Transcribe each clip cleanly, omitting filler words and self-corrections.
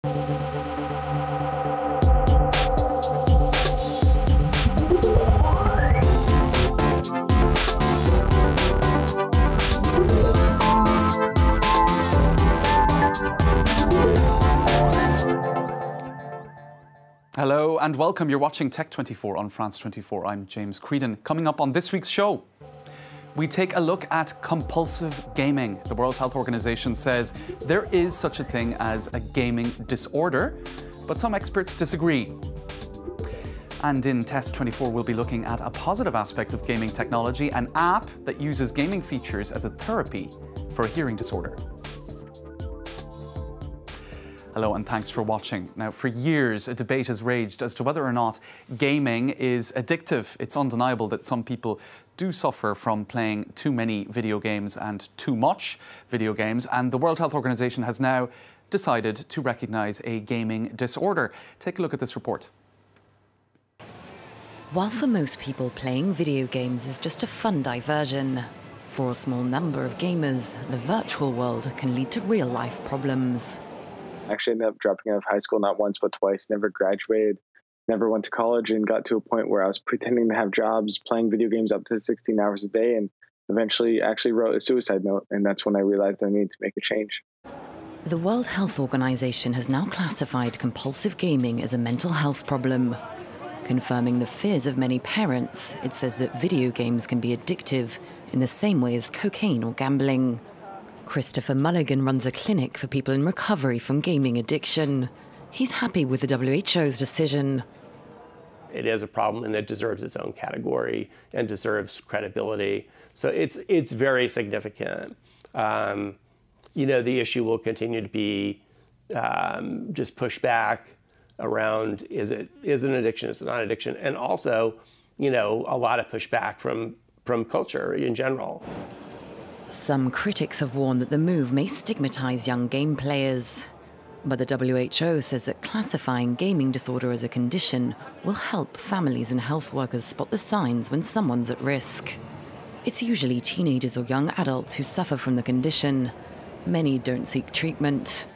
Hello and welcome. You're watching Tech24 on France 24. I'm James Creedon. Coming up on this week's show, we take a look at compulsive gaming. The World Health Organization says there is such a thing as a gaming disorder, but some experts disagree. And in Test 24, we'll be looking at a positive aspect of gaming technology, an app that uses gaming features as a therapy for a hearing disorder. Hello and thanks for watching. Now, for years, a debate has raged as to whether or not gaming is addictive. It's undeniable that some people do suffer from playing too many video games and too much video games, and the World Health Organization has now decided to recognise a gaming disorder. Take a look at this report. While for most people playing video games is just a fun diversion, for a small number of gamers, the virtual world can lead to real-life problems. I actually ended up dropping out of high school not once but twice, never graduated, never went to college, and got to a point where I was pretending to have jobs, playing video games up to 16 hours a day, and eventually actually wrote a suicide note, and that's when I realized I needed to make a change. The World Health Organization has now classified compulsive gaming as a mental health problem. Confirming the fears of many parents, it says that video games can be addictive in the same way as cocaine or gambling. Christopher Mulligan runs a clinic for people in recovery from gaming addiction. He's happy with the WHO's decision. It is a problem and it deserves its own category and deserves credibility. So it's very significant. You know, the issue will continue to be just pushed back around is it an addiction, is it not an addiction, and also, you know, a lot of pushback from culture in general. Some critics have warned that the move may stigmatize young game players. But the WHO says that classifying gaming disorder as a condition will help families and health workers spot the signs when someone's at risk. It's usually teenagers or young adults who suffer from the condition. Many don't seek treatment.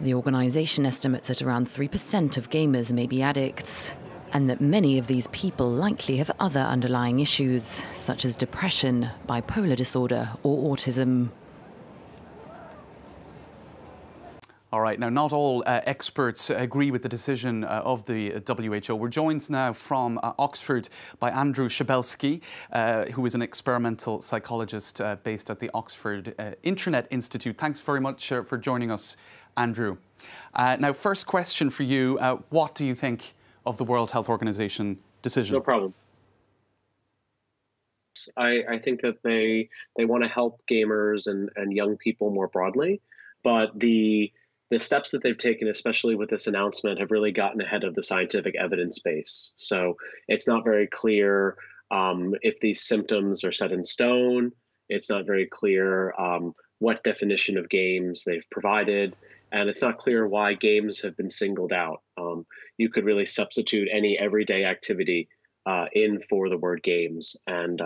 The organization estimates that around 3% of gamers may be addicts, and that many of these people likely have other underlying issues, such as depression, bipolar disorder, or autism. All right, now not all experts agree with the decision of the WHO. We're joined now from Oxford by Andrew Przybylski, who is an experimental psychologist based at the Oxford Internet Institute. Thanks very much for joining us, Andrew. Now, first question for you. What do you think of the World Health Organization decision? No problem. I think that they want to help gamers and young people more broadly, but the steps that they've taken, especially with this announcement, have really gotten ahead of the scientific evidence base. So it's not very clear if these symptoms are set in stone. It's not very clear what definition of games they've provided. And it's not clear why games have been singled out. You could really substitute any everyday activity in for the word games, and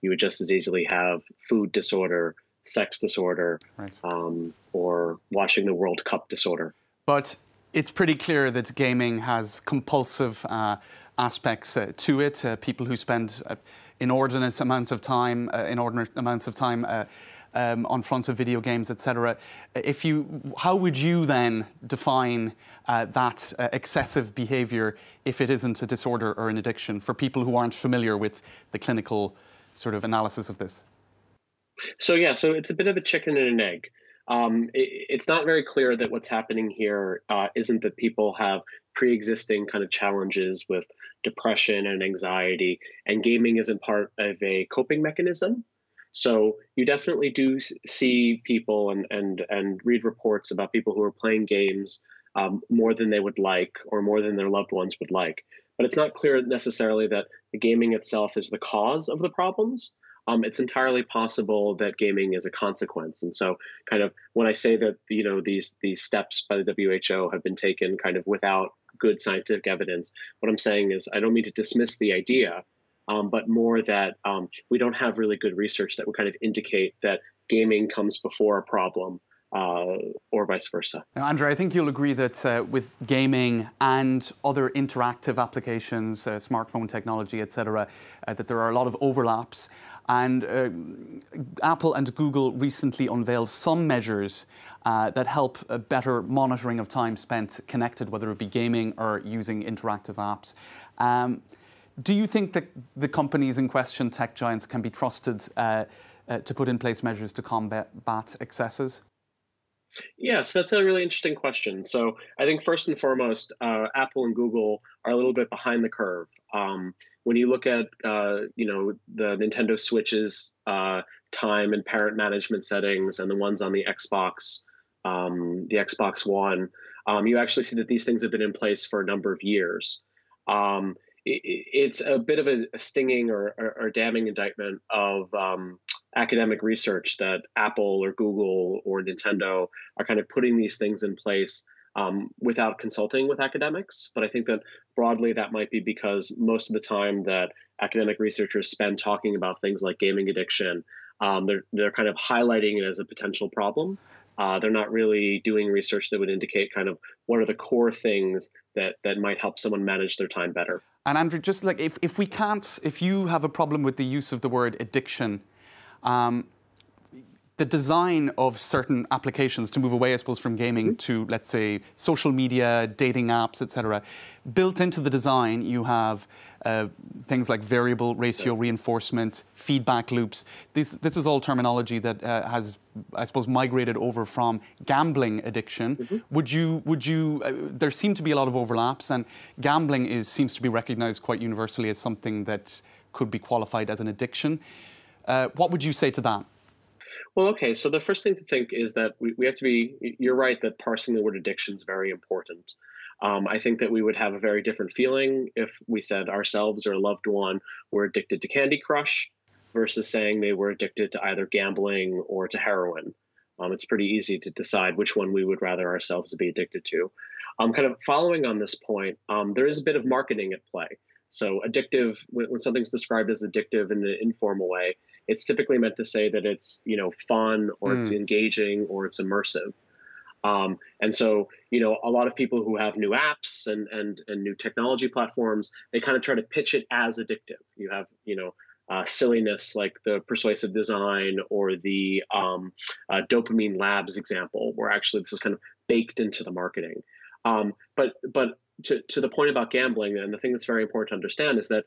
you would just as easily have food disorder, sex disorder, right, or watching the World Cup disorder. But it's pretty clear that gaming has compulsive aspects to it. People who spend inordinate amounts of time on front of video games, etc. How would you then define that excessive behaviour if it isn't a disorder or an addiction for people who aren't familiar with the clinical sort of analysis of this? So it's a bit of a chicken and an egg. It's not very clear that what's happening here isn't that people have pre-existing kind of challenges with depression and anxiety, and gaming isn't part of a coping mechanism. So you definitely do see people and read reports about people who are playing games more than they would like or more than their loved ones would like. But it's not clear necessarily that the gaming itself is the cause of the problems. It's entirely possible that gaming is a consequence. And so kind of when I say that, you know, these steps by the WHO have been taken kind of without good scientific evidence, what I'm saying is I don't mean to dismiss the idea, but more that we don't have really good research that would kind of indicate that gaming comes before a problem. or vice versa. Now, Andrew, I think you'll agree that with gaming and other interactive applications, smartphone technology, etc., that there are a lot of overlaps. And Apple and Google recently unveiled some measures that help better monitoring of time spent connected, whether it be gaming or using interactive apps. Do you think that the companies in question, tech giants, can be trusted to put in place measures to combat excesses? Yes, that's a really interesting question. So I think first and foremost, Apple and Google are a little bit behind the curve. When you look at the Nintendo Switch's time and parent management settings and the ones on the Xbox One, you actually see that these things have been in place for a number of years. It's a bit of a stinging or damning indictment of academic research that Apple or Google or Nintendo are kind of putting these things in place without consulting with academics. But I think that broadly that might be because most of the time that academic researchers spend talking about things like gaming addiction, they're kind of highlighting it as a potential problem. They're not really doing research that would indicate kind of what are the core things that might help someone manage their time better. And Andrew, just like if you have a problem with the use of the word addiction, the design of certain applications to move away, I suppose, from gaming to, let's say, social media, dating apps, etc. Built into the design, you have things like variable ratio reinforcement, feedback loops. This is all terminology that has, I suppose, migrated over from gambling addiction. Would you? There seem to be a lot of overlaps, and gambling seems to be recognised quite universally as something that could be qualified as an addiction. What would you say to that? Well, okay, so the first thing to think is that we have to be, you're right that parsing the word addiction is very important. I think that we would have a very different feeling if we said ourselves or a loved one were addicted to Candy Crush versus saying they were addicted to either gambling or to heroin. It's pretty easy to decide which one we would rather ourselves be addicted to. Kind of following on this point, there is a bit of marketing at play. So addictive, when something's described as addictive in the informal way, it's typically meant to say that it's, fun or it's engaging or it's immersive. And so, a lot of people who have new apps and new technology platforms, they kind of try to pitch it as addictive. You have, silliness like the persuasive design or the dopamine labs example, where actually this is kind of baked into the marketing. But to the point about gambling, and the thing that's very important to understand is that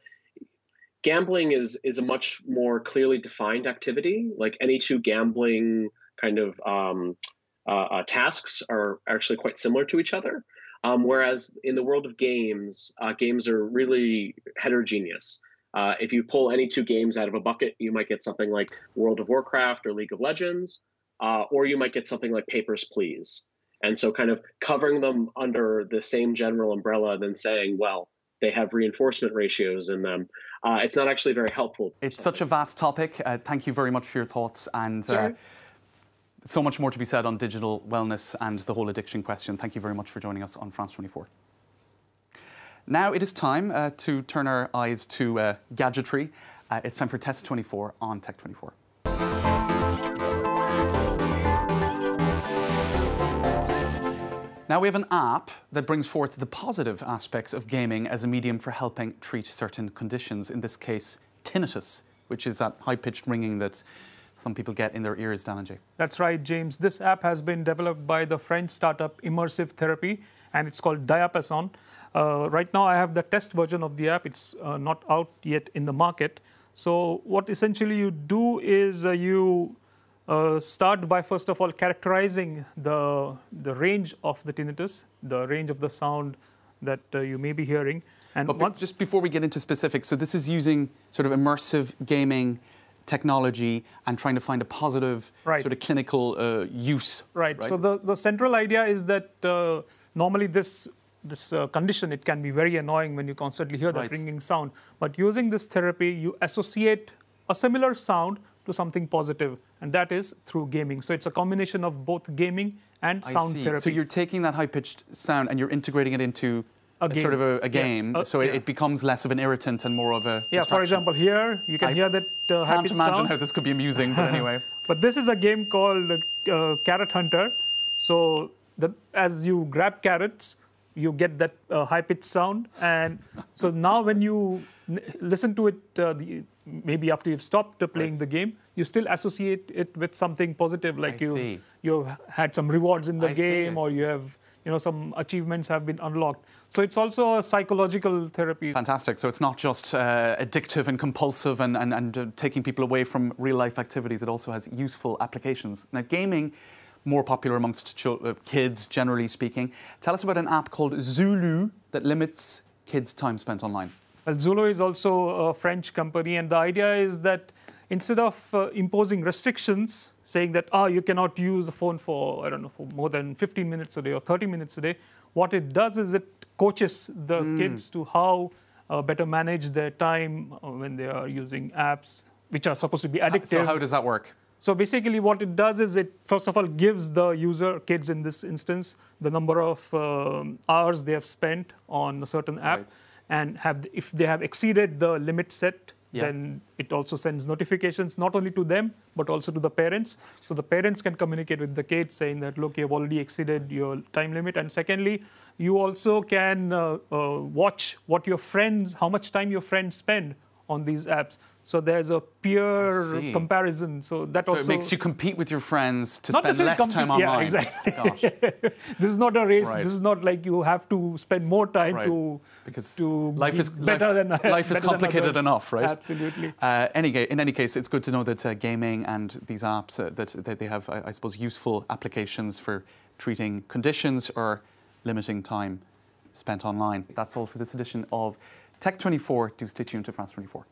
gambling is a much more clearly defined activity. Like any two gambling kind of tasks are actually quite similar to each other. Whereas in the world of games, games are really heterogeneous. If you pull any two games out of a bucket, you might get something like World of Warcraft or League of Legends, or you might get something like Papers, Please. And so kind of covering them under the same general umbrella than saying, well, they have reinforcement ratios in them. It's not actually very helpful. It's such a vast topic. Thank you very much for your thoughts. And so much more to be said on digital wellness and the whole addiction question. Thank you very much for joining us on France 24. Now it is time to turn our eyes to Gadgetry. It's time for Test 24 on Tech 24. Now we have an app that brings forth the positive aspects of gaming as a medium for helping treat certain conditions, in this case tinnitus, which is that high-pitched ringing that some people get in their ears, Dhananjay. That's right, James. This app has been developed by the French startup Immersive Therapy, and it's called Diapason. Right now I have the test version of the app. It's not out yet in the market. So what essentially you do is you start by, first of all, characterizing the range of the tinnitus, the range of the sound that you may be hearing. And but just before we get into specifics, so this is using sort of immersive gaming technology and trying to find a positive sort of clinical use. Right. So the central idea is that normally this condition, it can be very annoying when you constantly hear that ringing sound. But using this therapy, you associate a similar sound to something positive, and that is through gaming. So it's a combination of both gaming and sound therapy. So you're taking that high-pitched sound and you're integrating it into sort of a game, so it becomes less of an irritant and more of a distraction. For example, here you can hear that high-pitched sound. Can't imagine how this could be amusing, but anyway. But this is a game called Carrot Hunter. So as you grab carrots, you get that high-pitched sound, and so now when you listen to it, maybe after you've stopped playing the game, you still associate it with something positive, like you had some rewards in the game, or you have some achievements have been unlocked. So it's also a psychological therapy. Fantastic. So it's not just addictive and compulsive and taking people away from real-life activities. It also has useful applications. Now, gaming, more popular amongst kids, generally speaking. Tell us about an app called Zulu that limits kids' time spent online. Well, Zulu is also a French company, and the idea is that instead of imposing restrictions, saying that you cannot use a phone for, for more than 15 minutes a day or 30 minutes a day, what it does is it coaches the kids to how better manage their time when they are using apps, which are supposed to be addictive. So how does that work? So basically what it does is it, first of all, gives the user, kids in this instance, the number of hours they have spent on a certain app. And if they have exceeded the limit set, then it also sends notifications, not only to them, but also to the parents. So the parents can communicate with the kids saying that, look, you have already exceeded your time limit. And secondly, you also can watch what how much time your friends spend on these apps. So there's a peer comparison. So also it makes you compete with your friends to spend less time online. Yeah, exactly. Gosh. This is not a race. This is not like you have to spend more time to life is better than life is complicated enough, right? Absolutely. In any case, it's good to know that gaming and these apps that they have, I suppose, useful applications for treating conditions or limiting time spent online. That's all for this edition of Tech 24. Do stay tuned to France 24.